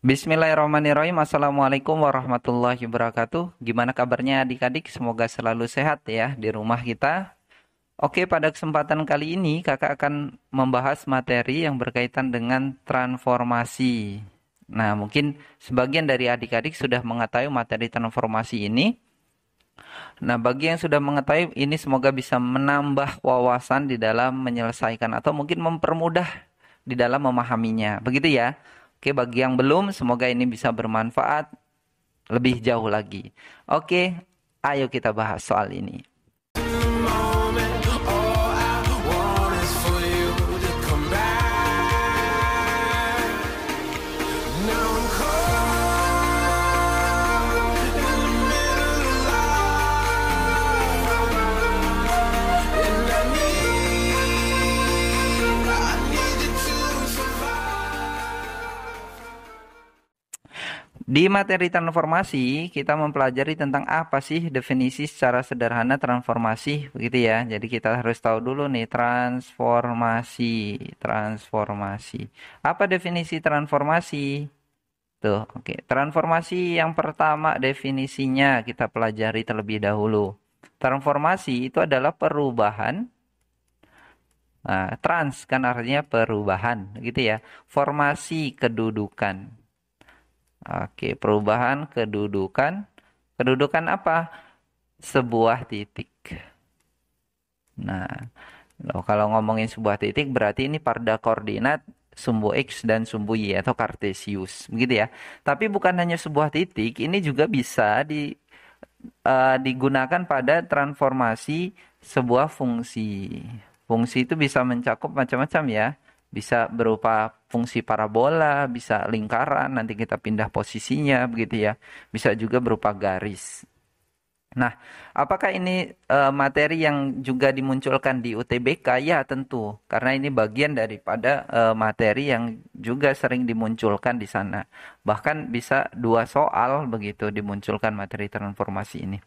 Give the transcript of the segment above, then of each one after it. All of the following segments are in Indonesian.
Bismillahirrahmanirrahim. Assalamualaikum warahmatullahi wabarakatuh. Gimana kabarnya adik-adik? Semoga selalu sehat ya di rumah kita. Oke, pada kesempatan kali ini kakak akan membahas materi yang berkaitan dengan transformasi. Nah, mungkin sebagian dari adik-adik sudah mengetahui materi transformasi ini. Nah, bagi yang sudah mengetahui ini semoga bisa menambah wawasan di dalam menyelesaikan atau mungkin mempermudah di dalam memahaminya. Begitu ya. Oke, bagi yang belum semoga ini bisa bermanfaat lebih jauh lagi. Oke, ayo kita bahas soal ini. Di materi transformasi, kita mempelajari tentang apa sih definisi secara sederhana transformasi, begitu ya. Jadi kita harus tahu dulu nih transformasi. Apa definisi transformasi? Tuh, oke. Transformasi yang pertama definisinya kita pelajari terlebih dahulu. Transformasi itu adalah perubahan. Nah, trans kan artinya perubahan, gitu ya. Formasi kedudukan. Oke, perubahan kedudukan. Kedudukan apa? Sebuah titik. Nah, kalau ngomongin sebuah titik berarti ini pada koordinat sumbu X dan sumbu Y atau Kartesius. Begitu ya. Tapi bukan hanya sebuah titik, ini juga bisa digunakan pada transformasi sebuah fungsi. Fungsi itu bisa mencakup macam-macam ya. Bisa berupa fungsi parabola, bisa lingkaran, nanti kita pindah posisinya begitu ya. Bisa juga berupa garis. Nah, apakah ini materi yang juga dimunculkan di UTBK? Ya, tentu. Karena ini bagian daripada materi yang juga sering dimunculkan di sana. Bahkan bisa 2 soal begitu dimunculkan materi transformasi ini.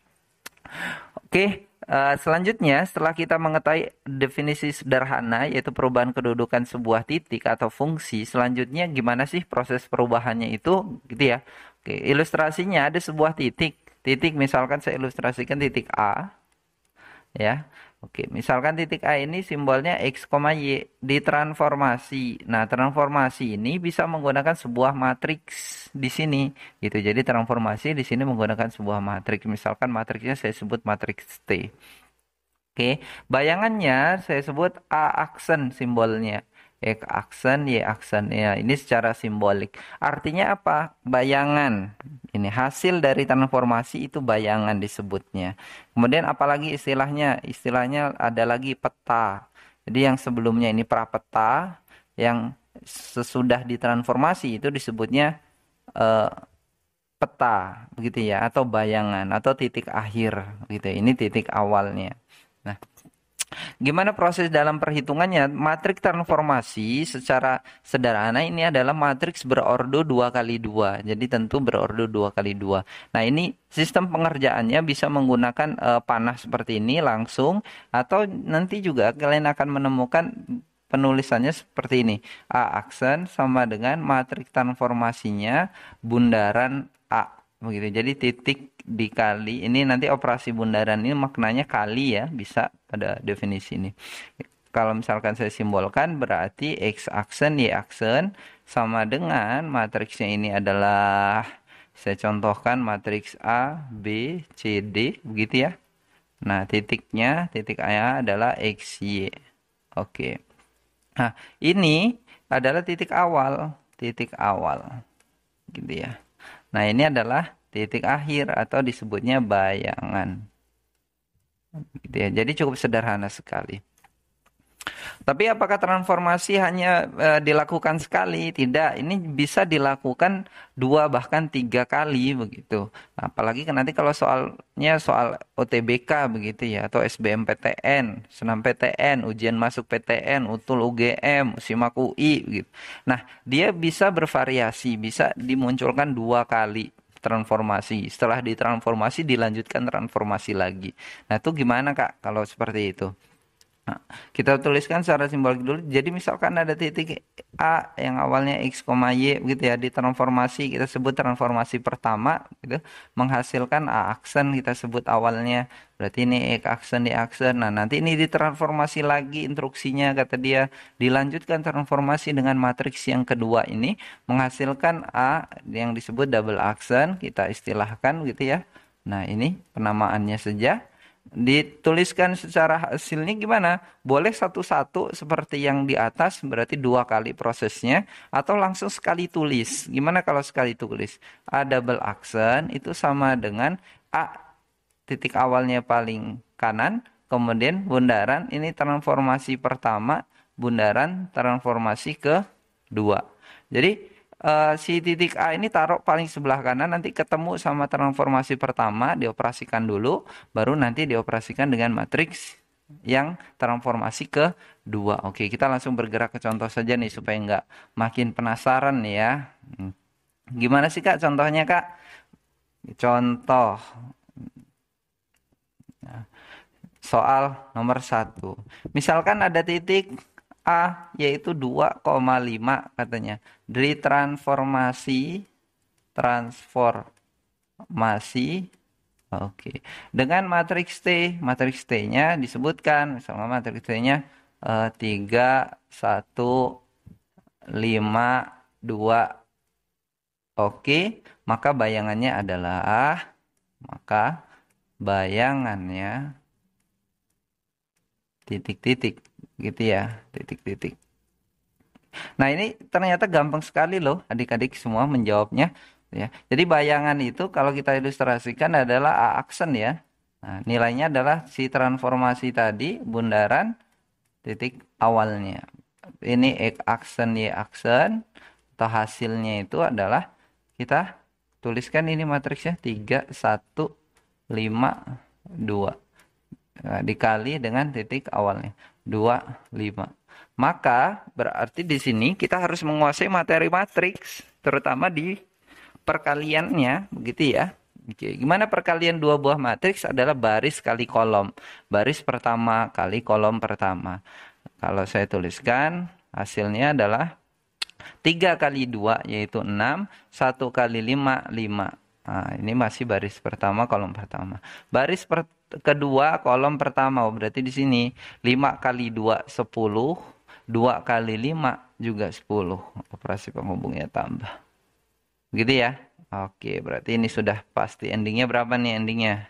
Oke, selanjutnya setelah kita mengetahui definisi sederhana yaitu perubahan kedudukan sebuah titik atau fungsi, selanjutnya gimana sih proses perubahannya itu gitu ya. Oke, ilustrasinya ada sebuah titik. Titik misalkan saya ilustrasikan titik A ya. Oke, misalkan titik A ini simbolnya X, Y ditransformasi. Nah, transformasi ini bisa menggunakan sebuah matriks di sini gitu. Jadi transformasi di sini menggunakan sebuah matriks. Misalkan matriksnya saya sebut matriks T. Oke, bayangannya saya sebut A aksen simbolnya. X aksen, Y aksen. Ya, ini secara simbolik. Artinya apa? Bayangan. Ini hasil dari transformasi itu bayangan disebutnya. Kemudian apalagi istilahnya? Istilahnya ada lagi peta. Jadi yang sebelumnya ini prapeta, yang sesudah ditransformasi itu disebutnya eh, peta, begitu ya, atau bayangan, atau titik akhir, gitu. Ini titik awalnya. Nah, gimana proses dalam perhitungannya? Matriks transformasi secara sederhana ini adalah matriks berordo 2 kali 2. Jadi tentu berordo 2 kali 2. Nah, ini sistem pengerjaannya bisa menggunakan panah seperti ini langsung, atau nanti juga kalian akan menemukan penulisannya seperti ini. A aksen sama dengan matriks transformasinya bundaran A. Begitu. Jadi titik dikali ini nanti operasi bundaran ini maknanya kali ya, bisa pada definisi ini. Kalau misalkan saya simbolkan berarti X aksen Y aksen sama dengan matriksnya ini adalah, saya contohkan matriks A B C D begitu ya. Nah, titik A adalah X Y. Oke. Nah, ini adalah titik awal gitu ya. Nah, ini adalah titik akhir atau disebutnya bayangan. Gitu ya. Jadi cukup sederhana sekali. Tapi apakah transformasi hanya dilakukan sekali? Tidak, ini bisa dilakukan 2 bahkan 3 kali begitu. Nah, apalagi nanti kalau soalnya soal OTBK begitu ya, atau SBMPTN, senam PTN, ujian masuk PTN, utul UGM, SIMAK UI begitu. Nah, dia bisa bervariasi, bisa dimunculkan 2 kali transformasi. Setelah ditransformasi dilanjutkan transformasi lagi. Nah, itu gimana Kak kalau seperti itu? Nah, kita tuliskan secara simbolik dulu. Jadi misalkan ada titik A yang awalnya X, Y gitu ya. Ditransformasi, kita sebut transformasi pertama gitu. Menghasilkan A aksen kita sebut awalnya. Berarti ini X aksen, Y aksen. Nah nanti ini ditransformasi lagi instruksinya kata dia. Dilanjutkan transformasi dengan matriks yang kedua ini. Menghasilkan A yang disebut double aksen. Kita istilahkan gitu ya. Nah ini penamaannya saja. Dituliskan secara hasilnya gimana? Boleh satu-satu seperti yang di atas, berarti 2 kali prosesnya, atau langsung sekali tulis. Gimana kalau sekali tulis? A double aksen itu sama dengan A titik awalnya paling kanan, kemudian bundaran, ini transformasi pertama, bundaran transformasi kedua. Jadi si titik A ini taruh paling sebelah kanan, nanti ketemu sama transformasi pertama, dioperasikan dulu, baru nanti dioperasikan dengan matriks yang transformasi kedua. Oke, kita langsung bergerak ke contoh saja nih, supaya nggak makin penasaran nih ya. Gimana sih Kak contohnya Kak? Contoh soal nomor 1. Misalkan ada titik A yaitu 2,5 katanya. Dari transformasi oke. Dengan matriks T-nya disebutkan misalnya matriks T-nya 3 1 5 2. Oke, maka bayangannya titik-titik gitu ya, titik-titik. Nah, ini ternyata gampang sekali loh adik-adik semua menjawabnya ya. Jadi bayangan itu kalau kita ilustrasikan adalah A aksen ya. Nah, nilainya adalah si transformasi tadi bundaran titik awalnya. Ini X aksen Y aksen atau hasilnya itu adalah kita tuliskan ini matriksnya 3 1 5 2. Nah, dikali dengan titik awalnya 2 5. Maka berarti di sini kita harus menguasai materi matriks, terutama di perkaliannya, begitu ya. Oke, gimana perkalian dua buah matriks adalah baris kali kolom. Baris pertama kali kolom pertama. Kalau saya tuliskan hasilnya adalah 3 kali 2 yaitu 6, 1 kali 5 5. Nah, ini masih baris pertama kolom pertama. Baris kedua kolom pertama, berarti di sini 5 kali 2 10, 2 kali 5 juga 10. Operasi penghubungnya tambah. Gitu ya. Oke, berarti ini sudah pasti endingnya berapa nih endingnya?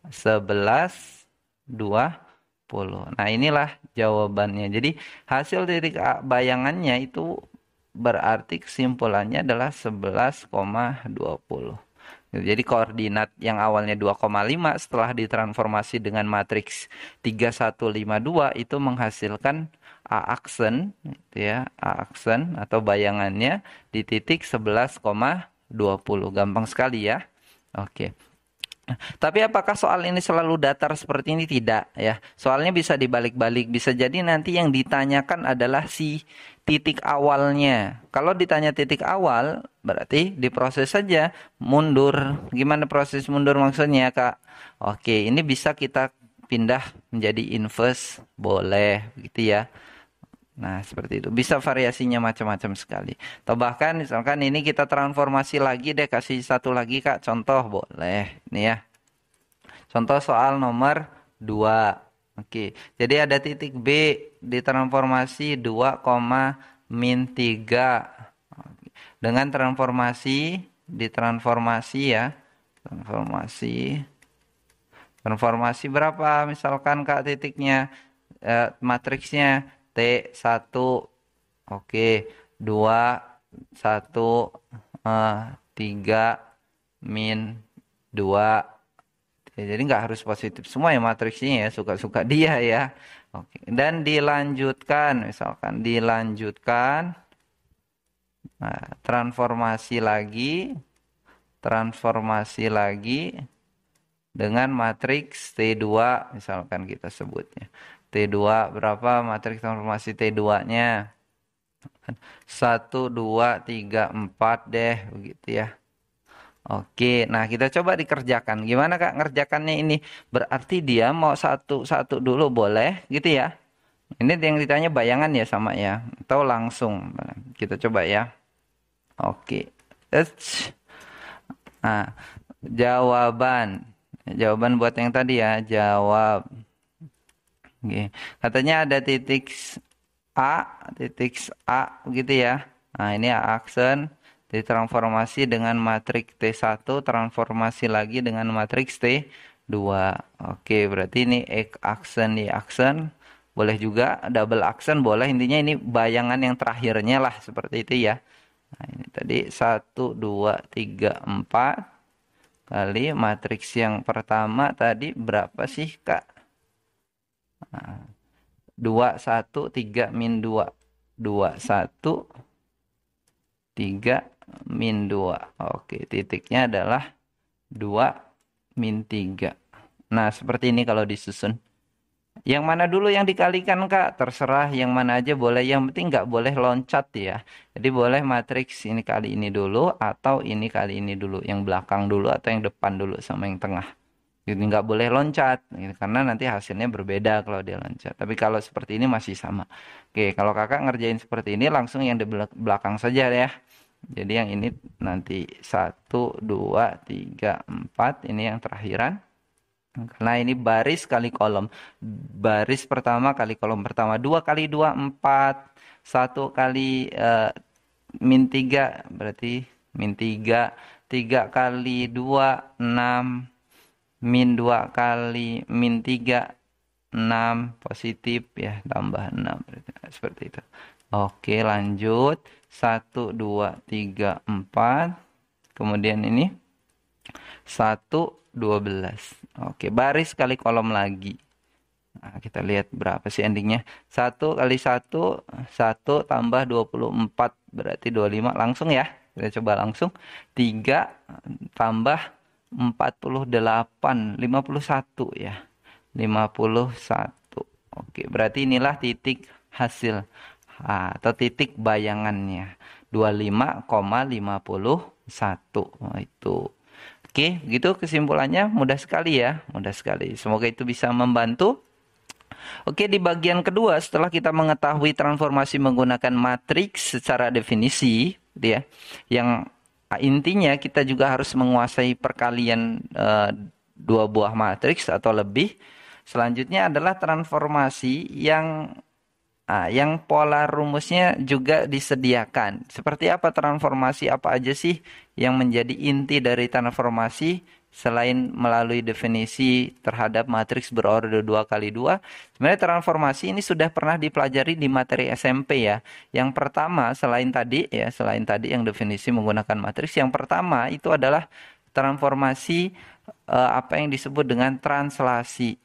11 20. Nah, inilah jawabannya. Jadi hasil titik bayangannya itu berarti kesimpulannya adalah 11,20. Jadi koordinat yang awalnya 2,5 setelah ditransformasi dengan matriks 3152 itu menghasilkan A aksen gitu ya, A aksen atau bayangannya di titik 11,20. Gampang sekali ya. Oke. Tapi apakah soal ini selalu datar seperti ini? Tidak ya. Soalnya bisa dibalik-balik. Bisa jadi nanti yang ditanyakan adalah si titik awalnya. Kalau ditanya titik awal, berarti diproses saja mundur. Gimana proses mundur maksudnya, Kak? Oke, ini bisa kita pindah menjadi inverse, boleh gitu ya. Nah, seperti itu. Bisa variasinya macam-macam sekali. Atau bahkan misalkan ini kita transformasi lagi deh, kasih satu lagi Kak, contoh boleh. Nih ya. Contoh soal nomor 2. Oke, jadi ada titik B ditransformasi 2, min 3. Dengan ditransformasi ya. Transformasi berapa? Misalkan Kak titiknya, matriksnya T1. Oke, 2, 1, 3, min 2. Ya, jadi nggak harus positif semua ya matriksnya ya, suka-suka dia ya. Oke, dan dilanjutkan, misalkan dilanjutkan, nah, transformasi lagi dengan matriks T2, misalkan kita sebutnya. T2 berapa matriks transformasi T2-nya? 1, 2, 3, 4 deh, begitu ya. Oke, nah kita coba dikerjakan. Gimana Kak ngerjakannya ini? Berarti dia mau satu-satu dulu boleh gitu ya. Ini yang ditanya bayangan ya sama ya. Atau langsung. Kita coba ya. Oke. Eits. Nah, jawaban. Jawaban buat yang tadi ya. Jawab. Oke. Katanya ada titik A gitu ya. Nah, ini aksen ditransformasi dengan matriks T1, transformasi lagi dengan matriks T2. Oke, berarti ini aksen di aksen. Boleh juga double aksen, boleh. Intinya ini bayangan yang terakhirnya lah, seperti itu ya. Nah, ini tadi 1, 2, 3, 4 kali matriks yang pertama tadi berapa sih, Kak? Nah, 2, 1, 3, min 2. 2, 1, 3, min 2. Oke, titiknya adalah 2, min 3. Nah, seperti ini kalau disusun. Yang mana dulu yang dikalikan, Kak? Terserah yang mana aja boleh. Yang penting nggak boleh loncat ya. Jadi boleh matriks ini kali ini dulu atau ini kali ini dulu. Yang belakang dulu atau yang depan dulu sama yang tengah. Jadi nggak boleh loncat. Gitu. Karena nanti hasilnya berbeda kalau dia loncat. Tapi kalau seperti ini masih sama. Oke, kalau kakak ngerjain seperti ini langsung yang di belakang saja ya. Jadi yang ini nanti 1, 2, 3, 4. Ini yang terakhiran. Karena ini baris kali kolom. Baris pertama kali kolom pertama. 2 kali 2, 4. 1 kali min 3. Berarti min 3. 3 kali 2, 6. Min 2 kali min 3. 6. Positif ya. Tambah 6. Seperti itu. Oke, lanjut. 1, 2, 3, 4. Kemudian ini 1, 12. Oke, baris kali kolom lagi. Nah, kita lihat berapa sih endingnya. 1 kali 1, 1 tambah 24. Berarti 25. Langsung ya. Kita coba langsung. 3 tambah 48. 51 ya. 51. Oke, berarti inilah titik hasil. Atau titik bayangannya. 25,51. Oh, itu. Oke, gitu kesimpulannya mudah sekali ya, mudah sekali. Semoga itu bisa membantu. Oke, di bagian kedua setelah kita mengetahui transformasi menggunakan matriks secara definisi, gitu ya, yang intinya kita juga harus menguasai perkalian dua buah matriks atau lebih. Selanjutnya adalah transformasi yang pola rumusnya juga disediakan. Seperti apa transformasi, apa aja sih yang menjadi inti dari transformasi selain melalui definisi terhadap matriks berorder 2 kali 2. Sebenarnya transformasi ini sudah pernah dipelajari di materi SMP ya. Yang pertama selain tadi yang definisi menggunakan matriks, yang pertama itu adalah transformasi apa yang disebut dengan translasi.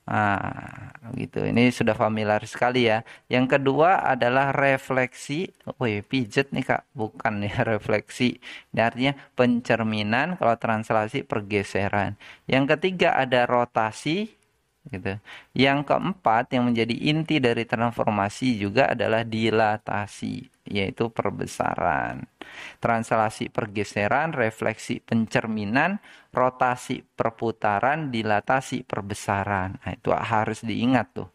Nah, gitu. Ini sudah familiar sekali ya. Yang kedua adalah refleksi. Wih, pijet nih Kak. Bukan ya, refleksi. Ini artinya pencerminan, kalau translasi pergeseran. Yang ketiga ada rotasi. Gitu. Yang keempat yang menjadi inti dari transformasi juga adalah dilatasi, yaitu perbesaran. Translasi pergeseran, refleksi pencerminan, rotasi perputaran, dilatasi perbesaran. Nah, itu harus diingat tuh.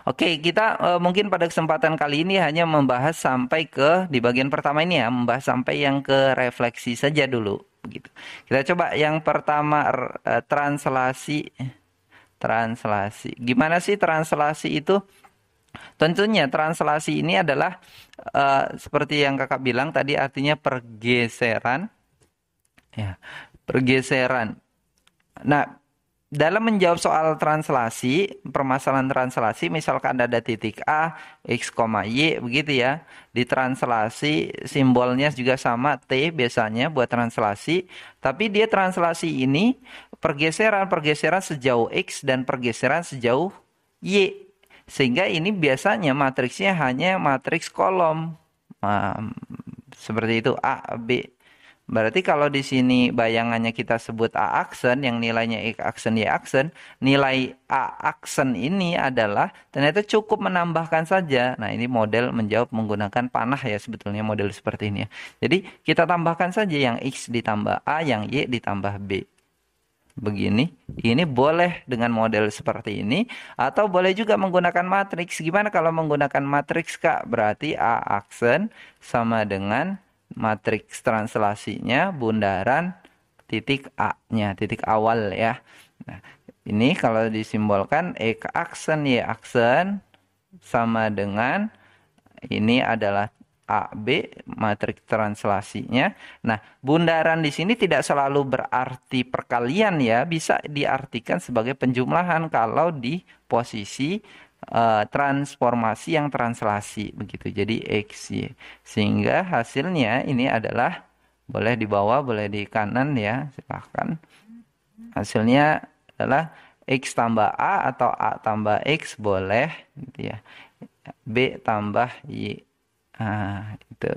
Oke, kita mungkin pada kesempatan kali ini hanya membahas sampai ke di bagian pertama ini ya, membahas sampai yang ke refleksi saja dulu begitu. Kita coba yang pertama translasi. Gimana sih translasi itu? Tentunya translasi ini adalah seperti yang kakak bilang tadi, artinya pergeseran. Ya, pergeseran. Nah, dalam menjawab soal translasi, permasalahan translasi, misalkan ada titik A, X, Y, begitu ya. Di translasi simbolnya juga sama, T biasanya buat translasi. Tapi dia translasi ini pergeseran sejauh X dan pergeseran sejauh Y. Sehingga ini biasanya matriksnya hanya matriks kolom. Seperti itu A, B. Berarti kalau di sini bayangannya kita sebut A aksen yang nilainya X aksen Y aksen, nilai A aksen ini adalah ternyata cukup menambahkan saja. Nah, ini model menjawab menggunakan panah ya sebetulnya model seperti ini ya. Jadi kita tambahkan saja yang X ditambah A, yang Y ditambah B. Begini, ini boleh dengan model seperti ini atau boleh juga menggunakan matriks. Gimana kalau menggunakan matriks Kak? Berarti A aksen sama dengan matriks translasinya bundaran titik A-nya, titik awal ya. Nah, ini kalau disimbolkan X aksen Y aksen sama dengan ini adalah AB matriks translasinya. Nah, bundaran di sini tidak selalu berarti perkalian ya, bisa diartikan sebagai penjumlahan kalau di posisi transformasi yang translasi begitu. Jadi XY. Sehingga hasilnya ini adalah boleh di bawah, boleh di kanan ya, silahkan. Hasilnya adalah X tambah A atau A tambah X boleh gitu ya. B tambah Y. Itu.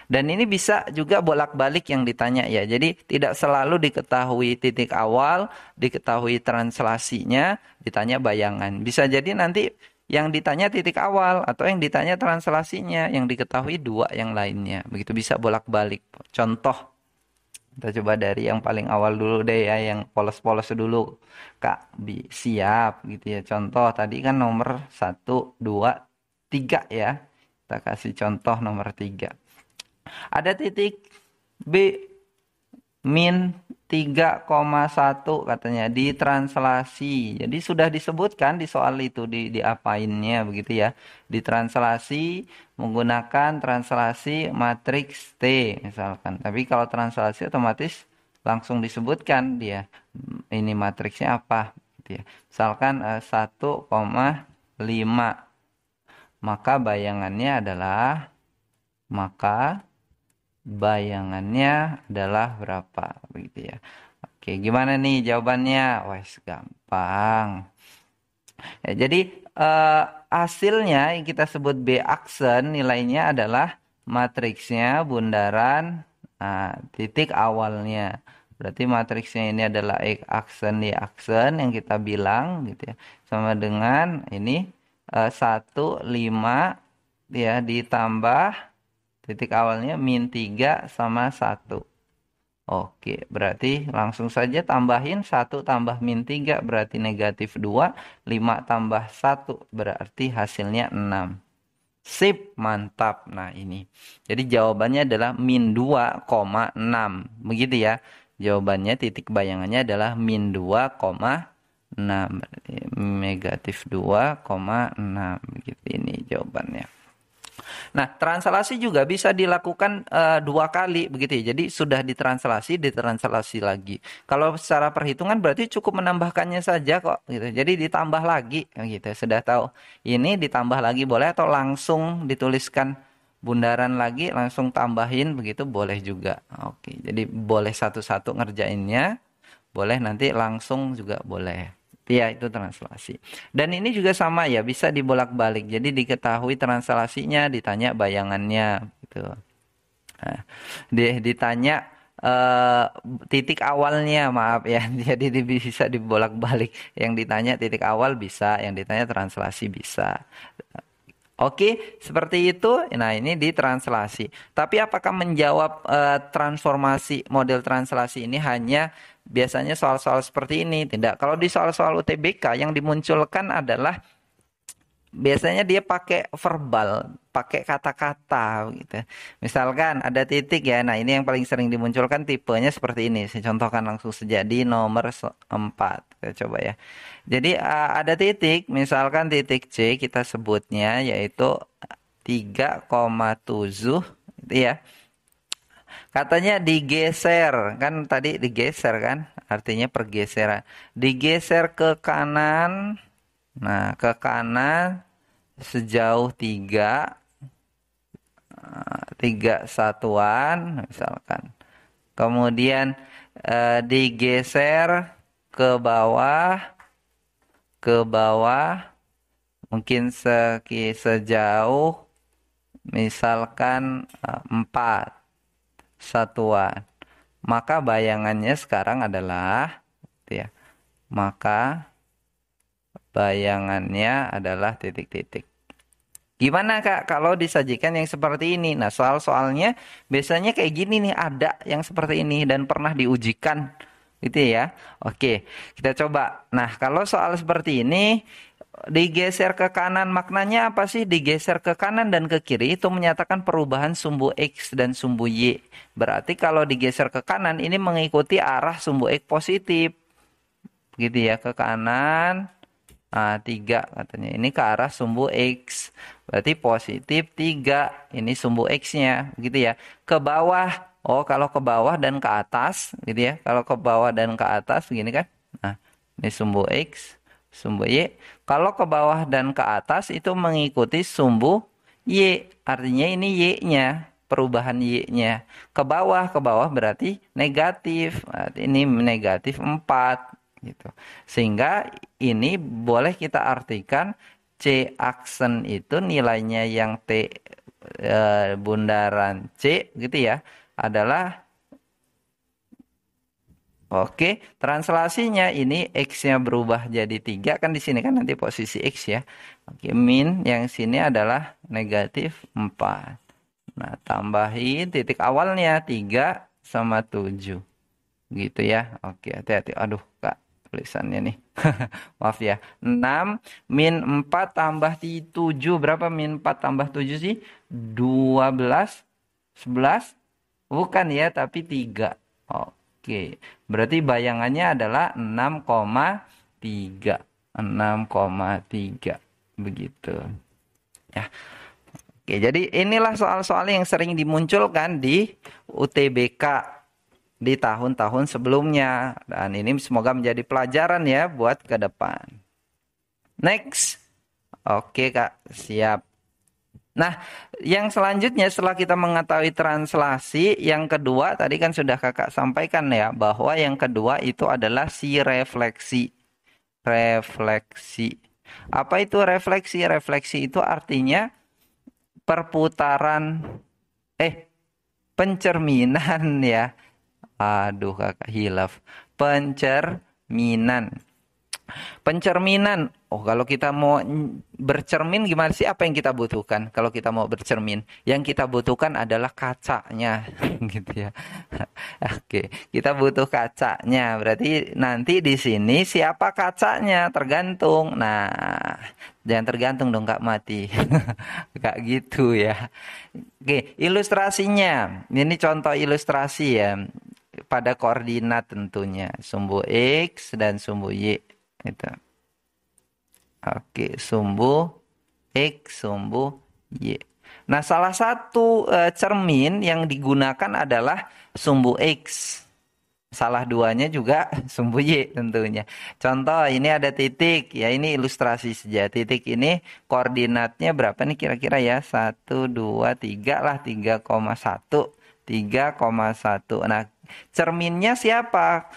Dan ini bisa juga bolak-balik yang ditanya ya. Jadi tidak selalu diketahui titik awal, diketahui translasinya, ditanya bayangan. Bisa jadi nanti yang ditanya titik awal atau yang ditanya translasinya, yang diketahui dua yang lainnya. Begitu bisa bolak-balik. Contoh, kita coba dari yang paling awal dulu deh ya, yang polos-polos dulu. Kak, siap gitu ya. Contoh tadi kan nomor 1, 2, 3 ya. Kita kasih contoh nomor 3. Ada titik B min 3,1 katanya ditranslasi. Jadi sudah disebutkan di soal itu di apainnya begitu ya. Ditranslasi menggunakan translasi matriks T misalkan. Tapi kalau translasi otomatis langsung disebutkan dia ini matriksnya apa gitu ya. Misalkan 1,5. Maka bayangannya adalah berapa begitu ya. Oke, gimana nih jawabannya? Wes gampang. Ya, jadi hasilnya yang kita sebut B aksen nilainya adalah matriksnya bundaran titik awalnya. Berarti matriksnya ini adalah X aksen Y aksen yang kita bilang gitu ya. Sama dengan ini 1, 5 ya ditambah titik awalnya min 3 sama 1. Oke, berarti langsung saja tambahin 1 tambah min 3 berarti negatif 2. 5 tambah 1 berarti hasilnya 6. Sip, mantap. Nah ini. Jadi jawabannya adalah min 2,6. Begitu ya. Jawabannya titik bayangannya adalah min 2,6. Negatif 2,6. Begitu ini jawabannya. Nah, translasi juga bisa dilakukan 2 kali begitu ya. Jadi sudah ditranslasi lagi. Kalau secara perhitungan berarti cukup menambahkannya saja kok gitu. Jadi ditambah lagi gitu. Sudah tahu. Ini ditambah lagi boleh atau langsung dituliskan bundaran lagi langsung tambahin begitu boleh juga. Oke, jadi boleh satu-satu ngerjainnya. Boleh nanti langsung juga boleh. Ya, itu translasi. Dan ini juga sama ya, bisa dibolak-balik. Jadi diketahui translasinya, ditanya bayangannya gitu. Nah, ditanya titik awalnya, maaf ya. Jadi bisa dibolak-balik. Yang ditanya titik awal bisa, yang ditanya translasi bisa. Oke, seperti itu. Nah, ini ditranslasi. Tapi apakah menjawab transformasi model translasi ini hanya biasanya soal-soal seperti ini? Tidak. Kalau di soal-soal UTBK yang dimunculkan adalah biasanya dia pakai verbal, pakai kata-kata gitu. Misalkan ada titik ya. Nah, ini yang paling sering dimunculkan tipenya seperti ini. Saya contohkan langsung saja di nomor 4. Kita coba ya. Jadi ada titik, misalkan titik C kita sebutnya yaitu 3,7 itu ya. Katanya digeser, kan tadi digeser kan? Artinya pergeseran. Digeser ke kanan. Nah, ke kanan sejauh 3 satuan misalkan. Kemudian digeser ke bawah mungkin sejauh misalkan 4 satuan. Maka bayangannya sekarang adalah gitu ya. Maka bayangannya adalah titik-titik. Gimana Kak kalau disajikan yang seperti ini? Nah, soal-soalnya biasanya kayak gini nih, ada yang seperti ini dan pernah diujikan gitu ya. Oke, kita coba. Nah, kalau soal seperti ini digeser ke kanan, maknanya apa sih? Digeser ke kanan dan ke kiri itu menyatakan perubahan sumbu X dan sumbu Y. Berarti kalau digeser ke kanan ini mengikuti arah sumbu X positif. Gitu ya, ke kanan. Nah, 3 katanya. Ini ke arah sumbu X. Berarti positif 3. Ini sumbu X-nya. Gitu ya. Ke bawah. Oh, kalau ke bawah dan ke atas. Gitu ya. Kalau ke bawah dan ke atas. Gini kan. Nah, ini sumbu X. Sumbu Y. Kalau ke bawah dan ke atas itu mengikuti sumbu Y. Artinya ini Y-nya. Perubahan Y-nya. Ke bawah berarti negatif. Berarti ini negatif 4. Gitu. Sehingga ini boleh kita artikan C aksen itu nilainya yang T bundaran C gitu ya adalah oke, translasinya ini X-nya berubah jadi 3 kan di sini kan nanti posisi X ya. Oke, min yang sini adalah negatif 4. Nah, tambahin titik awalnya 3 sama 7. Gitu ya. Oke, hati-hati. Aduh, Kak, tulisannya nih. Maaf ya. 6 min 4 tambah 7. Berapa min 4 tambah 7 sih? 12, 11? Bukan ya, tapi 3. Oke. Berarti bayangannya adalah 6,3. 6,3. Begitu. Ya. Oke, jadi inilah soal-soal yang sering dimunculkan di UTBK di tahun-tahun sebelumnya. Dan ini semoga menjadi pelajaran ya buat ke depan. Next. Oke Kak, siap. Nah, yang selanjutnya setelah kita mengetahui translasi, yang kedua tadi kan sudah Kakak sampaikan ya, bahwa yang kedua itu adalah si refleksi. Refleksi. Apa itu refleksi? Refleksi itu artinya perputaran, pencerminan ya. Aduh Kakak hilaf. Pencerminan. Pencerminan. Oh, kalau kita mau bercermin gimana sih? Apa yang kita butuhkan kalau kita mau bercermin? Yang kita butuhkan adalah kacanya, gitu ya. Oke, kita butuh kacanya. Berarti nanti di sini siapa kacanya? Tergantung. Nah, jangan tergantung dong Kak mati. Kak gitu ya. Oke, ilustrasinya. Ini contoh ilustrasi ya. Pada koordinat tentunya. Sumbu X dan sumbu Y. Itu. Oke, sumbu X, sumbu Y. Nah, salah satu cermin yang digunakan adalah sumbu X. Salah duanya juga sumbu Y tentunya. Contoh, ini ada titik. Ya, ini ilustrasi saja. Titik ini koordinatnya berapa nih kira-kira ya? 1, 2, 3 lah. 3,1. 3,1. Nah, cerminnya siapa?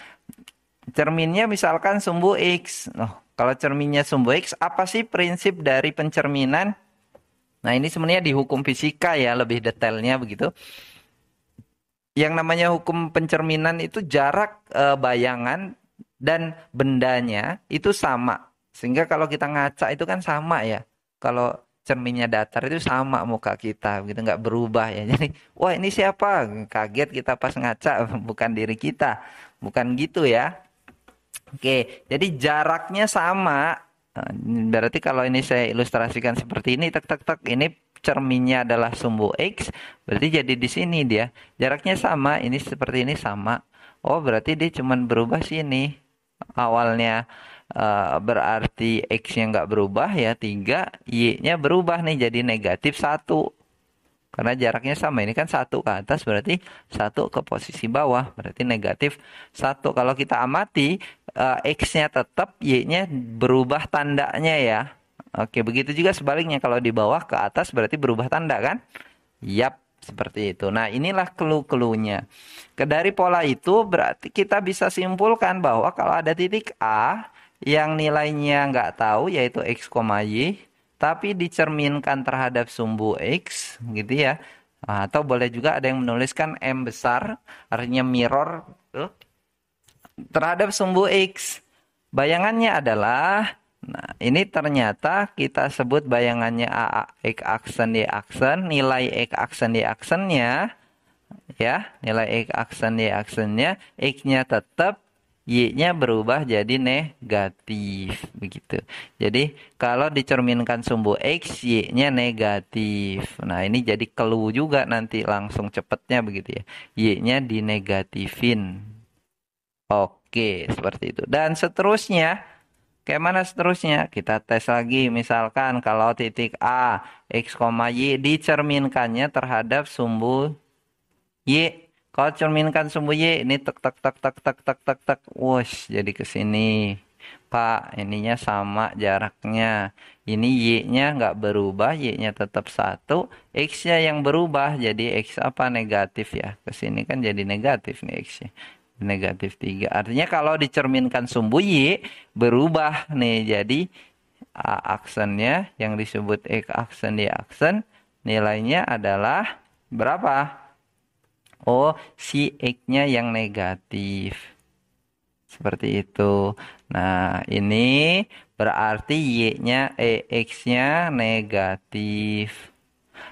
Cerminnya misalkan sumbu X. Oh, kalau cerminnya sumbu X, apa sih prinsip dari pencerminan? Nah, ini sebenarnya di hukum fisika ya, lebih detailnya begitu. Yang namanya hukum pencerminan itu jarak bayangan dan bendanya itu sama. Sehingga kalau kita ngaca itu kan sama ya. Kalau cerminnya datar itu sama muka kita, gitu nggak berubah ya. Jadi, wah ini siapa? Kaget kita pas ngaca, bukan diri kita. Bukan gitu ya. Oke, jadi jaraknya sama. Nah, berarti kalau ini saya ilustrasikan seperti ini, tek tek tek, ini cerminnya adalah sumbu X, berarti jadi di sini dia. Jaraknya sama, ini seperti ini sama. Oh, berarti dia cuma berubah sini. Awalnya berarti X-nya nggak berubah ya, 3, Y-nya berubah nih jadi negatif 1. Karena jaraknya sama, ini kan 1 ke atas berarti 1 ke posisi bawah. Berarti negatif 1. Kalau kita amati, X-nya tetap, Y-nya berubah tandanya ya. Oke, begitu juga sebaliknya. Kalau di bawah ke atas berarti berubah tanda kan? Yap, seperti itu. Nah, inilah clue-cluenya. Dari pola itu berarti kita bisa simpulkan bahwa kalau ada titik A yang nilainya nggak tahu yaitu X, Y, tapi dicerminkan terhadap sumbu X gitu ya. Nah, atau boleh juga ada yang menuliskan M besar, artinya mirror tuh, terhadap sumbu X. Bayangannya adalah, nah ini ternyata kita sebut bayangannya A, X aksen, Y aksen, nilai X aksen, Y aksennya, ya, nilai X aksen, Y aksennya, X-nya tetap, Y-nya berubah jadi negatif, begitu. Jadi kalau dicerminkan sumbu X, Y-nya negatif. Nah ini jadi clue juga nanti langsung cepetnya begitu ya. Y-nya dinegatifin. Oke, seperti itu. Dan seterusnya, kayak mana seterusnya? Kita tes lagi, misalkan kalau titik A, X, Y dicerminkannya terhadap sumbu Y. Kalau cerminkan sumbu Y, ini tek tek tek tek tek tek tek tek. Wush, jadi ke sini. Pak, ininya sama jaraknya. Ini Y-nya nggak berubah, Y-nya tetap 1. X-nya yang berubah, jadi X apa? Negatif ya. Ke sini kan jadi negatif nih X-nya. Negatif 3. Artinya kalau dicerminkan sumbu Y, berubah nih. Jadi A aksennya yang disebut X aksen, Y aksen, nilainya adalah berapa? Oh, si X-nya yang negatif. Seperti itu. Nah, ini berarti Y-nya, X-nya negatif.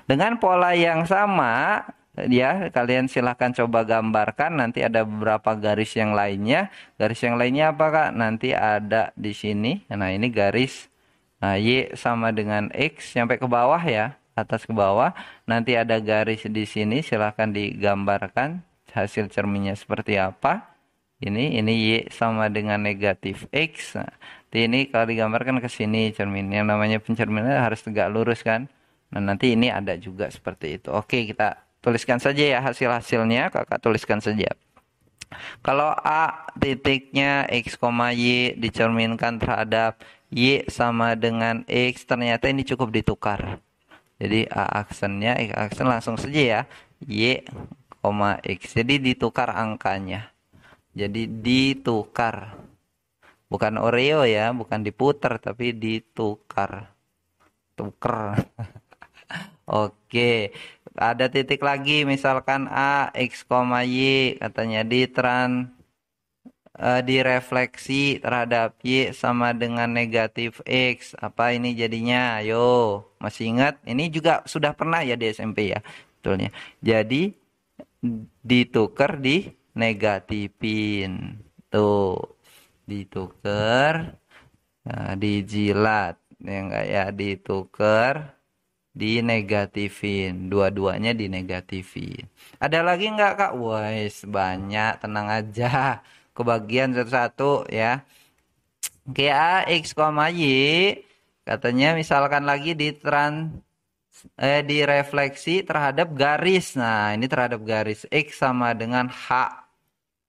Dengan pola yang sama, ya, kalian silahkan coba gambarkan. Nanti ada beberapa garis yang lainnya. Garis yang lainnya apa, Kak? Nanti ada di sini. Nah, ini garis. Nah, Y sama dengan X sampai ke bawah ya. Atas ke bawah. Nanti ada garis di sini. Silahkan digambarkan hasil cerminnya seperti apa. Ini Y sama dengan negatif X. Nah, ini kalau digambarkan ke sini cerminnya. Namanya pencerminan harus tegak lurus kan. Nah, nanti ini ada juga seperti itu. Oke, kita tuliskan saja ya hasil-hasilnya. Kakak tuliskan saja. Kalau A titiknya X, Y dicerminkan terhadap Y sama dengan X, ternyata ini cukup ditukar. Jadi A aksennya, X aksen langsung saja ya. Y, X. Jadi ditukar angkanya. Jadi ditukar. Bukan Oreo ya, bukan diputar, tapi ditukar. Tuker. Oke, ada titik lagi misalkan A, X, Y, katanya direfleksi terhadap Y sama dengan negatif X. Apa ini jadinya? Ayo, masih ingat? Ini juga sudah pernah ya di SMP ya, betulnya. Jadi ditukar di negatifin. Tuh, ditukar, nah, dijilat. Ya enggak ya, ditukar dinegatifin, dua-duanya dinegatifin. Ada lagi nggak Kak? Wais, banyak, tenang aja. Kebagian satu-satu ya. Oke, A, X, Y. Katanya misalkan lagi direfleksi terhadap garis. Nah, ini terhadap garis X sama dengan H.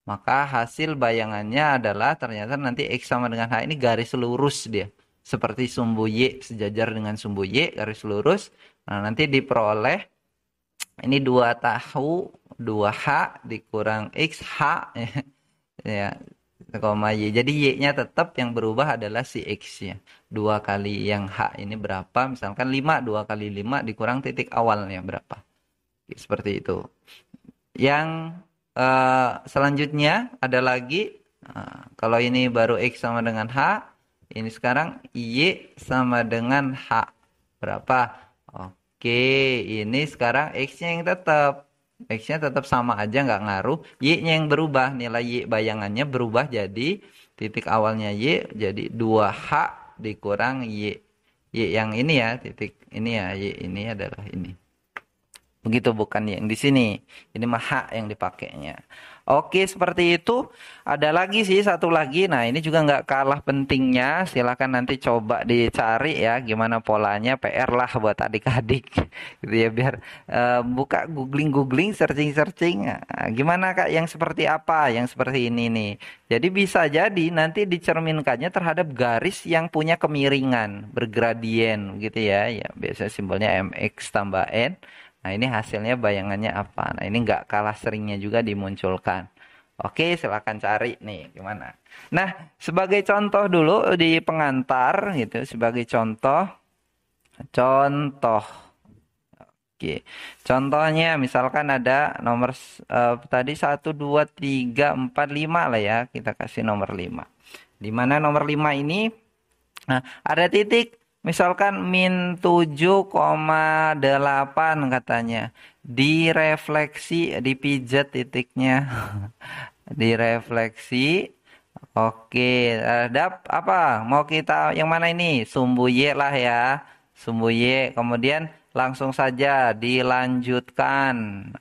Maka hasil bayangannya adalah ternyata nanti X sama dengan H ini garis lurus dia. Seperti sumbu Y sejajar dengan sumbu Y, garis lurus. Nah, nanti diperoleh ini 2 tahu, 2H dikurang X, H. Ya, koma Y. Jadi Y-nya tetap yang berubah adalah si X-nya. 2 kali yang H ini berapa? Misalkan 5, 2 kali 5 dikurang titik awalnya berapa? Seperti itu. Yang selanjutnya ada lagi. Kalau ini baru X sama dengan H. Ini sekarang Y sama dengan H. Berapa? Oke, ini sekarang X-nya yang tetap. X-nya tetap sama aja nggak ngaruh. Y-nya yang berubah. Nilai Y bayangannya berubah jadi titik awalnya Y jadi 2H dikurang Y. Y yang ini ya, titik ini ya, Y ini adalah ini. Begitu bukan yang di sini. Ini mah H yang dipakainya. Oke, seperti itu. Ada lagi sih satu lagi. Nah, ini juga nggak kalah pentingnya. Silahkan nanti coba dicari ya gimana polanya. PR lah buat adik-adik. Gitu ya biar buka googling, searching. Nah, gimana Kak yang seperti apa? Yang seperti ini nih. Jadi bisa jadi nanti dicerminkannya terhadap garis yang punya kemiringan, bergradien gitu ya. Ya, biasanya simbolnya MX tambah N. Nah, ini hasilnya bayangannya apa? Nah, ini nggak kalah seringnya juga dimunculkan. Oke, silakan cari nih gimana. Nah, sebagai contoh dulu di pengantar gitu, sebagai contoh. Oke. Contohnya misalkan ada nomor tadi 1, 2, 3, 4, 5 lah ya. Kita kasih nomor 5. Di mana nomor 5 ini ada titik. Misalkan -7,8 katanya. Direfleksi, dipijat titiknya. Direfleksi. Oke, terhadap apa? Mau kita yang mana ini? Sumbu Y lah ya. Sumbu Y. Kemudian langsung saja dilanjutkan.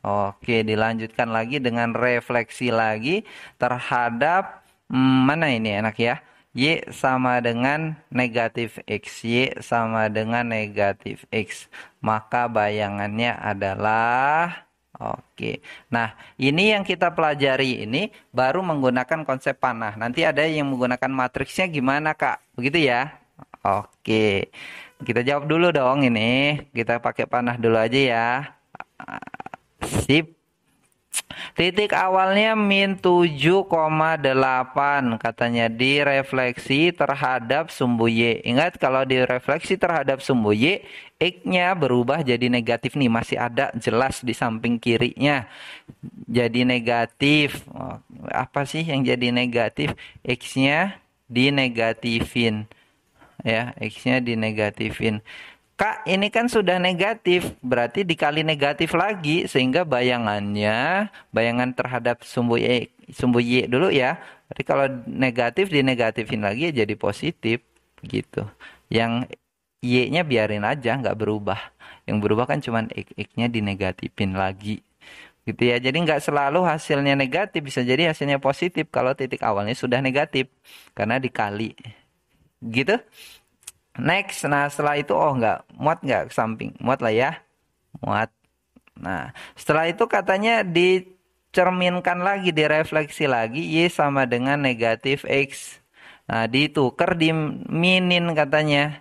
Oke, dilanjutkan lagi dengan refleksi lagi terhadap mana ini enak ya? Y sama dengan negatif X. Y sama dengan negatif X. Maka bayangannya adalah... Oke, nah ini yang kita pelajari ini baru menggunakan konsep panah. Nanti ada yang menggunakan matriksnya gimana Kak? Begitu ya? Oke, kita jawab dulu dong ini. Kita pakai panah dulu aja ya. Sip. Titik awalnya -7,8 katanya direfleksi terhadap sumbu Y. Ingat kalau direfleksi terhadap sumbu Y, X-nya berubah jadi negatif nih. Masih ada jelas di samping kirinya. Jadi negatif. Apa sih yang jadi negatif? X-nya dinegatifin. Ya, X-nya dinegatifin. Kak, ini kan sudah negatif, berarti dikali negatif lagi, sehingga bayangan terhadap sumbu Y dulu ya. Jadi kalau negatif dinegatifin lagi ya jadi positif, gitu. Yang Y-nya biarin aja, nggak berubah. Yang berubah kan cuma X-nya dinegatifin lagi. Gitu ya, jadi nggak selalu hasilnya negatif, bisa jadi hasilnya positif kalau titik awalnya sudah negatif, karena dikali. Gitu. Next, nah setelah itu muat nggak ke samping, muat lah ya, muat. Nah setelah itu katanya dicerminkan lagi, direfleksi lagi, Y sama dengan negatif X. Nah ditukar di minin katanya,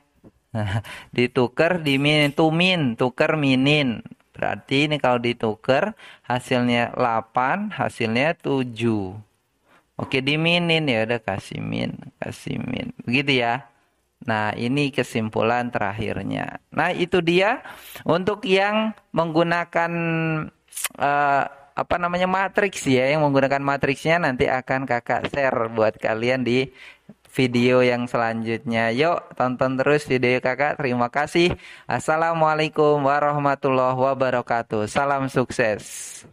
ditukar di min, tukar minin. Berarti ini kalau ditukar hasilnya 8, hasilnya 7. Oke diminin ya udah kasih min, begitu ya. Nah, ini kesimpulan terakhirnya. Nah, itu dia untuk yang menggunakan matriks ya, yang menggunakan matriksnya nanti akan Kakak share buat kalian di video yang selanjutnya. Yuk, tonton terus video Kakak. Terima kasih. Assalamualaikum warahmatullahi wabarakatuh. Salam sukses.